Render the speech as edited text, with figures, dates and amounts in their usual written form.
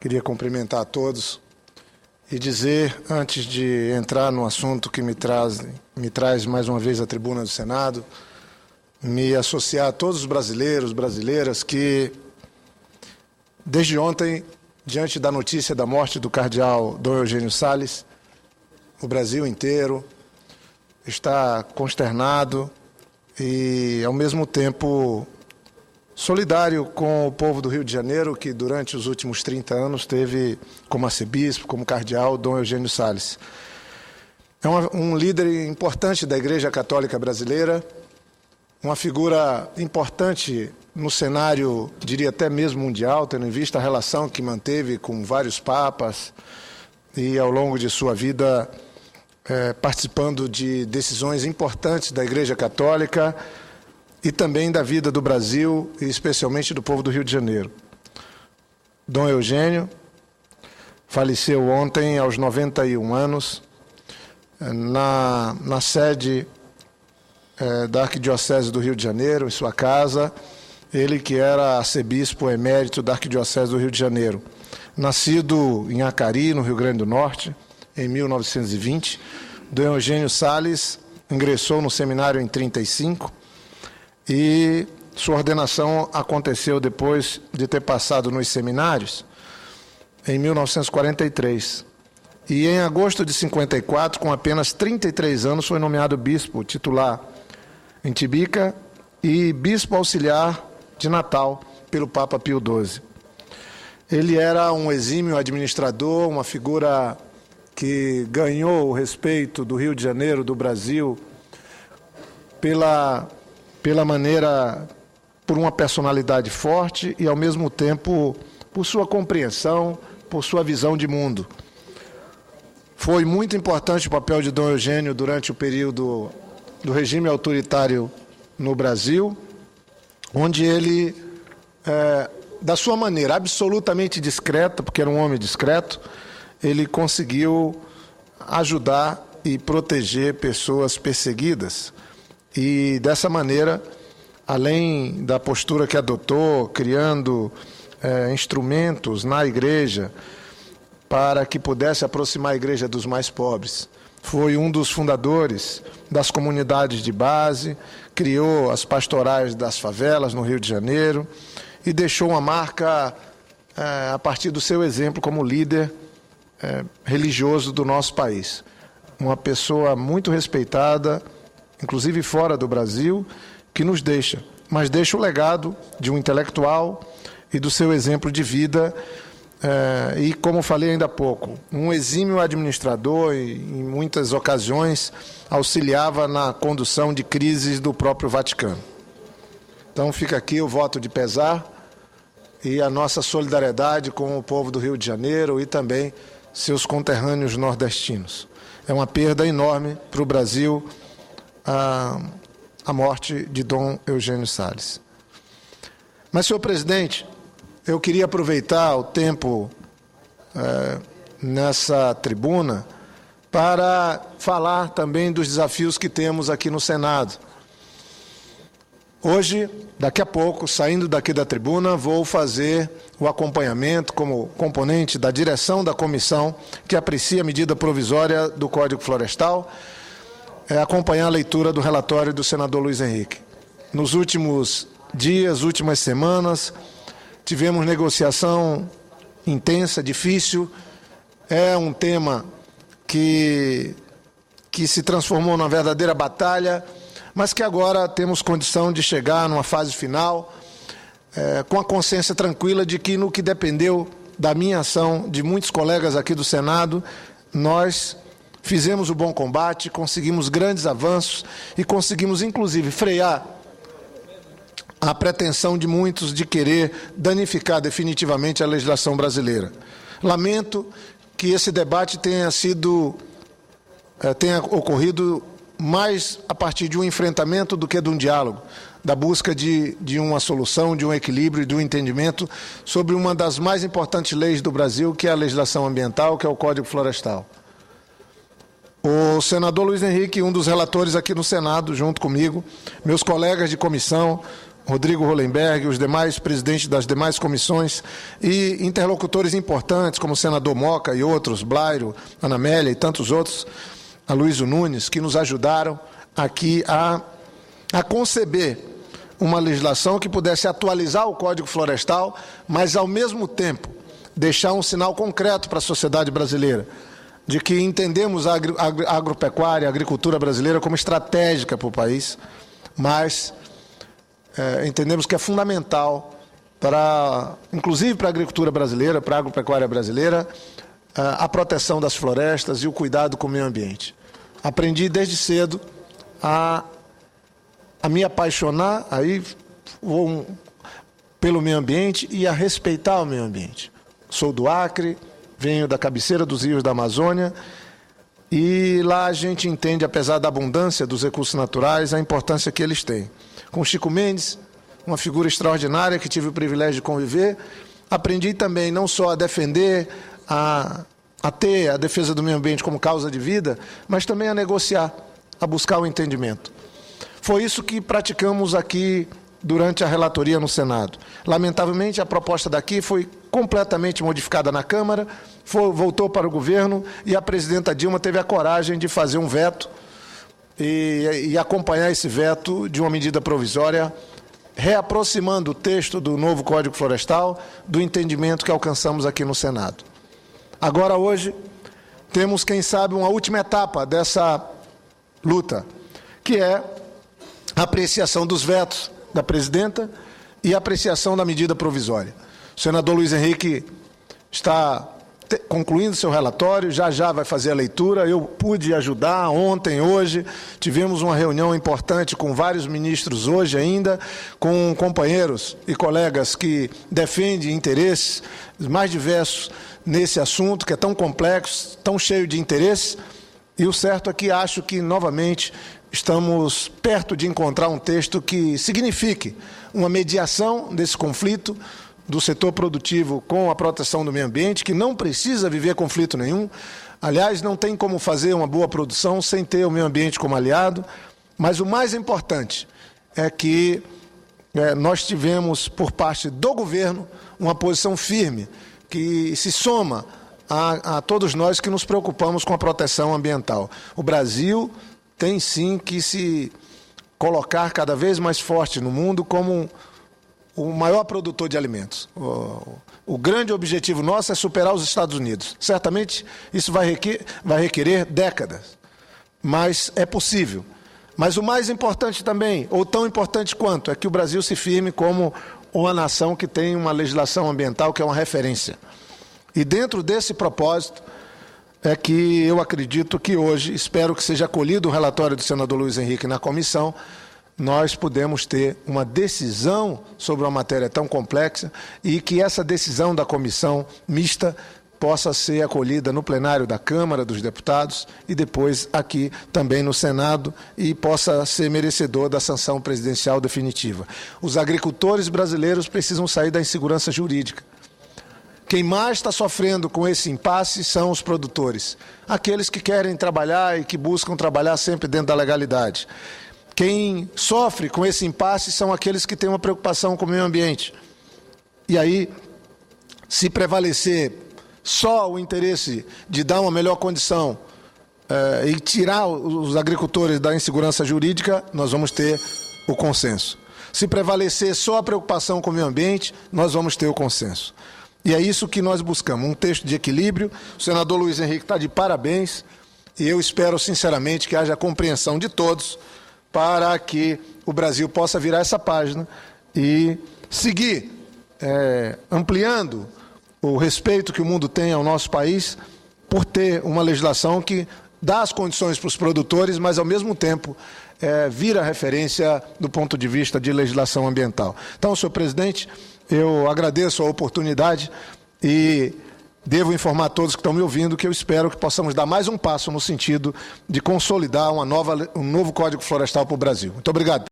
Queria cumprimentar a todos e dizer, antes de entrar no assunto que me traz mais uma vez à tribuna do Senado, me associar a todos os brasileiros, brasileiras que, desde ontem, diante da notícia da morte do cardeal Dom Eugênio Salles, o Brasil inteiro está consternado e, ao mesmo tempo, solidário com o povo do Rio de Janeiro, que durante os últimos 30 anos teve como arcebispo, como cardeal, Dom Eugênio Salles. É um líder importante da Igreja Católica Brasileira, uma figura importante no cenário, diria até mesmo mundial, tendo em vista a relação que manteve com vários papas e, ao longo de sua vida, participando de decisões importantes da Igreja Católica e também da vida do Brasil, e especialmente do povo do Rio de Janeiro. Dom Eugênio faleceu ontem aos 91 anos, na sede da Arquidiocese do Rio de Janeiro, em sua casa, ele que era arcebispo emérito da Arquidiocese do Rio de Janeiro. Nascido em Acari, no Rio Grande do Norte, em 1920, Dom Eugênio Salles ingressou no seminário em 1935, e sua ordenação aconteceu depois de ter passado nos seminários em 1943. E em agosto de 54, com apenas 33 anos, foi nomeado bispo titular em Tibica e bispo auxiliar de Natal pelo Papa Pio XII. Ele era um exímio administrador, uma figura que ganhou o respeito do Rio de Janeiro, do Brasil, pela maneira, por uma personalidade forte e, ao mesmo tempo, por sua compreensão, por sua visão de mundo. Foi muito importante o papel de Dom Eugênio durante o período do regime autoritário no Brasil, onde ele, da sua maneira absolutamente discreta, porque era um homem discreto, ele conseguiu ajudar e proteger pessoas perseguidas. E, dessa maneira, além da postura que adotou, criando instrumentos na igreja para que pudesse aproximar a igreja dos mais pobres, foi um dos fundadores das comunidades de base, criou as pastorais das favelas no Rio de Janeiro e deixou uma marca a partir do seu exemplo como líder religioso do nosso país. Uma pessoa muito respeitada, inclusive fora do Brasil, que nos deixa, mas deixa o legado de um intelectual e do seu exemplo de vida, e, como falei ainda há pouco, um exímio administrador e, em muitas ocasiões, auxiliava na condução de crises do próprio Vaticano. Então fica aqui o voto de pesar e a nossa solidariedade com o povo do Rio de Janeiro e também seus conterrâneos nordestinos. É uma perda enorme para o Brasil a morte de Dom Eugênio Salles. Mas, senhor presidente, eu queria aproveitar o tempo nessa tribuna para falar também dos desafios que temos aqui no Senado. Hoje, daqui a pouco, saindo daqui da tribuna, vou fazer o acompanhamento como componente da direção da comissão que aprecia a medida provisória do Código Florestal, acompanhar a leitura do relatório do senador Luiz Henrique. Nos últimos dias, últimas semanas, tivemos negociação intensa, difícil. É um tema que se transformou numa verdadeira batalha, mas que agora temos condição de chegar numa fase final, com a consciência tranquila de que, no que dependeu da minha ação, de muitos colegas aqui do Senado, nós fizemos o bom combate, conseguimos grandes avanços e conseguimos, inclusive, frear a pretensão de muitos de querer danificar definitivamente a legislação brasileira. Lamento que esse debate tenha ocorrido mais a partir de um enfrentamento do que de um diálogo, da busca de uma solução, de um equilíbrio, de um entendimento sobre uma das mais importantes leis do Brasil, que é a legislação ambiental, que é o Código Florestal. O senador Luiz Henrique, um dos relatores aqui no Senado, junto comigo, meus colegas de comissão, Rodrigo Hollenberg, os demais presidentes das demais comissões e interlocutores importantes, como o senador Moca e outros, Blairo, Ana Amélia e tantos outros, Aloysio Nunes, que nos ajudaram aqui a conceber uma legislação que pudesse atualizar o Código Florestal, mas, ao mesmo tempo, deixar um sinal concreto para a sociedade brasileira, de que entendemos a agropecuária, a agricultura brasileira como estratégica para o país, mas entendemos que é fundamental, inclusive para a agricultura brasileira, para a agropecuária brasileira, a proteção das florestas e o cuidado com o meio ambiente. Aprendi desde cedo a me apaixonar pelo meio ambiente e a respeitar o meio ambiente. Sou do Acre, venho da cabeceira dos rios da Amazônia e lá a gente entende, apesar da abundância dos recursos naturais, a importância que eles têm. Com Chico Mendes, uma figura extraordinária que tive o privilégio de conviver, aprendi também não só a defender, a ter a defesa do meio ambiente como causa de vida, mas também a negociar, a buscar o entendimento. Foi isso que praticamos aqui durante a relatoria no Senado. Lamentavelmente, a proposta daqui foi completamente modificada na Câmara, voltou para o governo e a presidenta Dilma teve a coragem de fazer um veto e acompanhar esse veto de uma medida provisória, reaproximando o texto do novo Código Florestal do entendimento que alcançamos aqui no Senado. Agora, hoje, temos, quem sabe, uma última etapa dessa luta, que é a apreciação dos vetos da presidenta e a apreciação da medida provisória. O senador Luiz Henrique está concluindo seu relatório, já vai fazer a leitura. Eu pude ajudar ontem, hoje, tivemos uma reunião importante com vários ministros hoje ainda, com companheiros e colegas que defendem interesses mais diversos nesse assunto, que é tão complexo, tão cheio de interesses, e o certo é que acho que, novamente, estamos perto de encontrar um texto que signifique uma mediação desse conflito do setor produtivo com a proteção do meio ambiente, que não precisa viver conflito nenhum. Aliás, não tem como fazer uma boa produção sem ter o meio ambiente como aliado, mas o mais importante é que nós tivemos, por parte do governo, uma posição firme, que se soma a todos nós que nos preocupamos com a proteção ambiental. O Brasil tem sim que se colocar cada vez mais forte no mundo como o maior produtor de alimentos. O grande objetivo nosso é superar os Estados Unidos. Certamente isso vai requerer décadas, mas é possível. Mas o mais importante também, ou tão importante quanto, é que o Brasil se firme como uma nação que tem uma legislação ambiental que é uma referência. E dentro desse propósito é que eu acredito que hoje, espero que seja acolhido o relatório do senador Luiz Henrique na comissão, nós podemos ter uma decisão sobre uma matéria tão complexa e que essa decisão da comissão mista possa ser acolhida no plenário da Câmara dos Deputados e depois aqui também no Senado e possa ser merecedor da sanção presidencial definitiva. Os agricultores brasileiros precisam sair da insegurança jurídica. Quem mais está sofrendo com esse impasse são os produtores, aqueles que querem trabalhar e que buscam trabalhar sempre dentro da legalidade. Quem sofre com esse impasse são aqueles que têm uma preocupação com o meio ambiente. E aí, se prevalecer só o interesse de dar uma melhor condição e tirar os agricultores da insegurança jurídica, nós vamos ter o consenso. Se prevalecer só a preocupação com o meio ambiente, nós vamos ter o consenso. E é isso que nós buscamos, um texto de equilíbrio. O senador Luiz Henrique está de parabéns e eu espero sinceramente que haja compreensão de todos para que o Brasil possa virar essa página e seguir ampliando o respeito que o mundo tem ao nosso país por ter uma legislação que dá as condições para os produtores, mas ao mesmo tempo vira referência do ponto de vista de legislação ambiental. Então, senhor presidente, eu agradeço a oportunidade e devo informar a todos que estão me ouvindo que eu espero que possamos dar mais um passo no sentido de consolidar um novo Código Florestal para o Brasil. Muito obrigado.